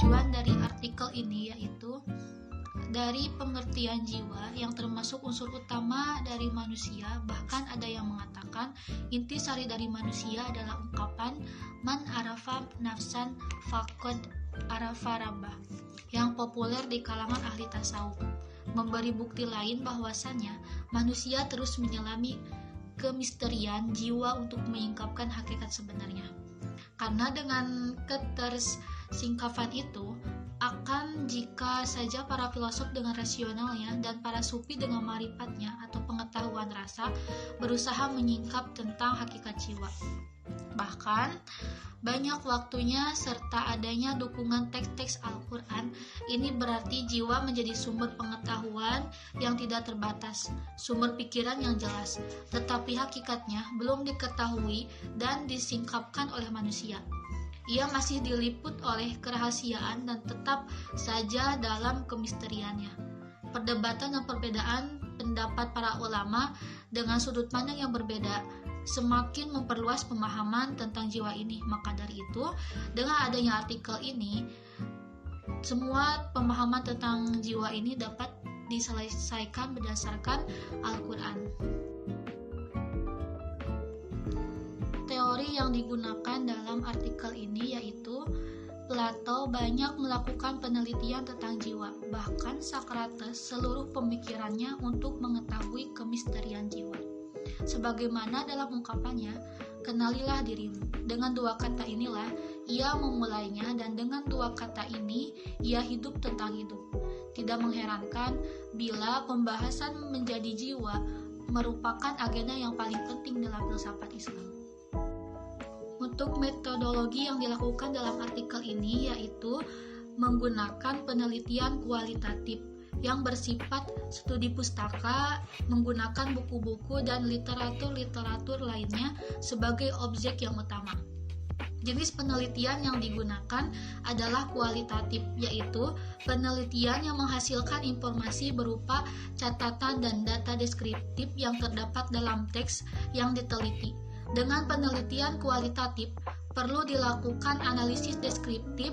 Tujuan dari artikel ini yaitu dari pengertian jiwa yang termasuk unsur utama dari manusia. Bahkan ada yang mengatakan inti sari dari manusia adalah ungkapan man arafa nafsan faqad arafa rabbah yang populer di kalangan ahli tasawuf, memberi bukti lain bahwasannya manusia terus menyelami kemisterian jiwa untuk menyingkapkan hakikat sebenarnya. Karena dengan ketersingkapan itu akan jika saja para filosof dengan rasionalnya dan para sufi dengan marifatnya atau pengetahuan rasa berusaha menyingkap tentang hakikat jiwa. Bahkan banyak waktunya serta adanya dukungan teks-teks Al-Quran, ini berarti jiwa menjadi sumber pengetahuan yang tidak terbatas, sumber pikiran yang jelas, tetapi hakikatnya belum diketahui dan disingkapkan oleh manusia. Ia masih diliput oleh kerahasiaan dan tetap saja dalam kemisteriannya. Perdebatan dan perbedaan pendapat para ulama dengan sudut pandang yang berbeda semakin memperluas pemahaman tentang jiwa ini. Maka dari itu, dengan adanya artikel ini, semua pemahaman tentang jiwa ini dapat diselesaikan berdasarkan Al-Quran. Teori yang digunakan dalam artikel ini yaitu Plato banyak melakukan penelitian tentang jiwa, bahkan Socrates seluruh pemikirannya untuk mengetahui kemisterian jiwa. Sebagaimana dalam ungkapannya, kenalilah dirimu. Dengan dua kata inilah ia memulainya, dan dengan dua kata ini ia hidup tentang hidup. Tidak mengherankan bila pembahasan menjadi jiwa merupakan agenda yang paling penting dalam filsafat Islam. Untuk metodologi yang dilakukan dalam artikel ini yaitu menggunakan penelitian kualitatif yang bersifat studi pustaka, menggunakan buku-buku dan literatur-literatur lainnya sebagai objek yang utama. Jenis penelitian yang digunakan adalah kualitatif, yaitu penelitian yang menghasilkan informasi berupa catatan dan data deskriptif yang terdapat dalam teks yang diteliti. Dengan penelitian kualitatif, perlu dilakukan analisis deskriptif.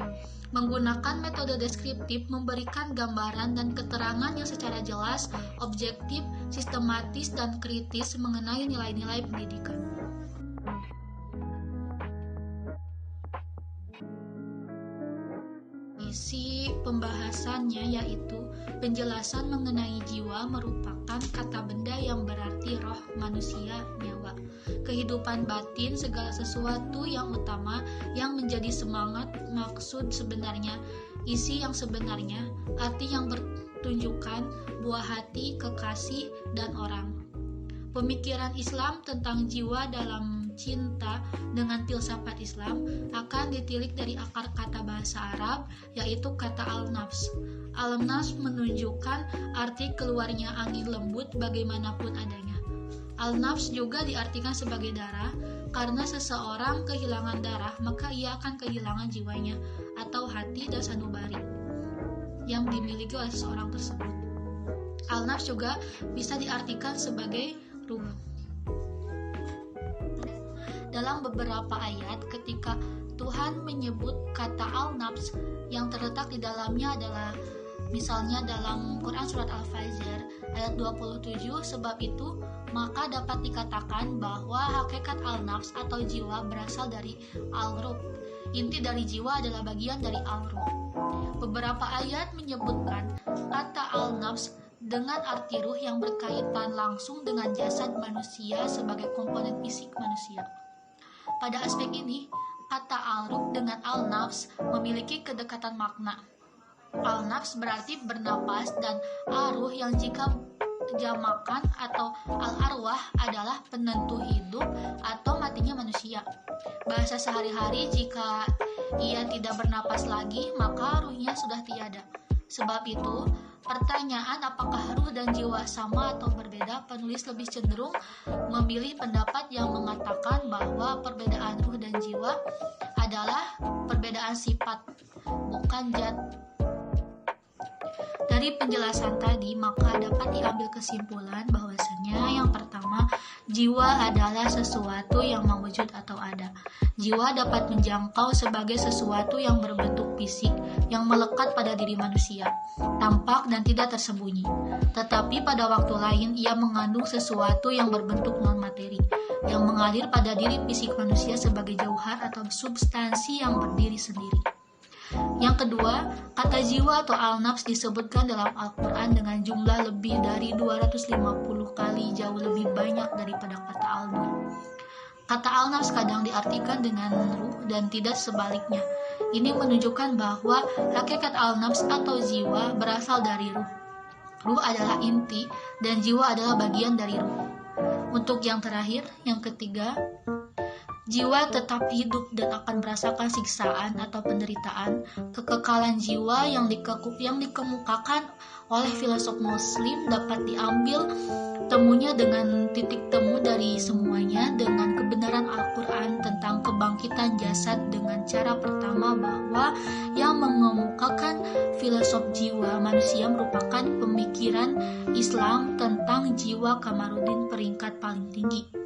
Menggunakan metode deskriptif memberikan gambaran dan keterangan yang secara jelas, objektif, sistematis, dan kritis mengenai nilai-nilai pendidikan. Isi pembahasannya yaitu penjelasan mengenai jiwa merupakan kata benda yang berarti roh, manusia, nyawa, kehidupan batin, segala sesuatu yang utama yang menjadi semangat, maksud sebenarnya, isi yang sebenarnya, arti yang bertunjukkan, buah hati, kekasih, dan orang. Pemikiran Islam tentang jiwa dalam cinta dengan filsafat Islam akan ditilik dari akar kata bahasa Arab yaitu kata al-nafs. Al-nafs menunjukkan arti keluarnya angin lembut bagaimanapun adanya. Al-nafs juga diartikan sebagai darah, karena seseorang kehilangan darah maka ia akan kehilangan jiwanya atau hati dan sanubari yang dimiliki oleh seseorang tersebut. Al-nafs juga bisa diartikan sebagai ruh. Dalam beberapa ayat ketika Tuhan menyebut kata al-nafs, yang terletak di dalamnya adalah misalnya dalam Quran surat Al-Fajr ayat 27, sebab itu maka dapat dikatakan bahwa hakikat al-nafs atau jiwa berasal dari al-ruh. Inti dari jiwa adalah bagian dari al-ruh. Beberapa ayat menyebutkan kata al-nafs dengan arti ruh yang berkaitan langsung dengan jasad manusia sebagai komponen fisik manusia. Pada aspek ini, kata al-ruh dengan al-nafs memiliki kedekatan makna. Al-nafs berarti bernapas, dan al-ruh yang jika jamakan atau al-arwah adalah penentu hidup atau matinya manusia. Bahasa sehari-hari, jika ia tidak bernapas lagi, maka ruhnya sudah tiada. Sebab itu, pertanyaan apakah ruh dan jiwa sama atau berbeda, penulis lebih cenderung memilih pendapat yang mengatakan bahwa perbedaan ruh dan jiwa adalah perbedaan sifat, bukan zat. Dari penjelasan tadi, maka dapat diambil kesimpulan bahwasannya contohnya. Yang pertama, jiwa adalah sesuatu yang mewujud atau ada. Jiwa dapat menjangkau sebagai sesuatu yang berbentuk fisik, yang melekat pada diri manusia, tampak dan tidak tersembunyi. Tetapi pada waktu lain, ia mengandung sesuatu yang berbentuk non-materi, yang mengalir pada diri fisik manusia sebagai jauhar atau substansi yang berdiri sendiri. Yang kedua, kata jiwa atau al-nafs disebutkan dalam Al-Quran dengan jumlah lebih dari 250 kali, jauh lebih banyak daripada kata al-nur. Kata al-nafs kadang diartikan dengan ruh dan tidak sebaliknya. Ini menunjukkan bahwa hakikat al-nafs atau jiwa berasal dari ruh. Ruh adalah inti dan jiwa adalah bagian dari ruh. Untuk yang terakhir, yang ketiga, jiwa tetap hidup dan akan merasakan siksaan atau penderitaan. Kekekalan jiwa yang dikemukakan oleh filosof Muslim dapat diambil temunya dengan titik temu dari semuanya, dengan kebenaran Al-Quran tentang kebangkitan jasad, dengan cara pertama bahwa yang mengemukakan filosof jiwa manusia merupakan pemikiran Islam tentang jiwa Kamaruddin peringkat paling tinggi.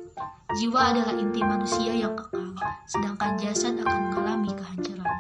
Jiwa adalah inti manusia yang kekal, sedangkan jasad akan mengalami kehancuran.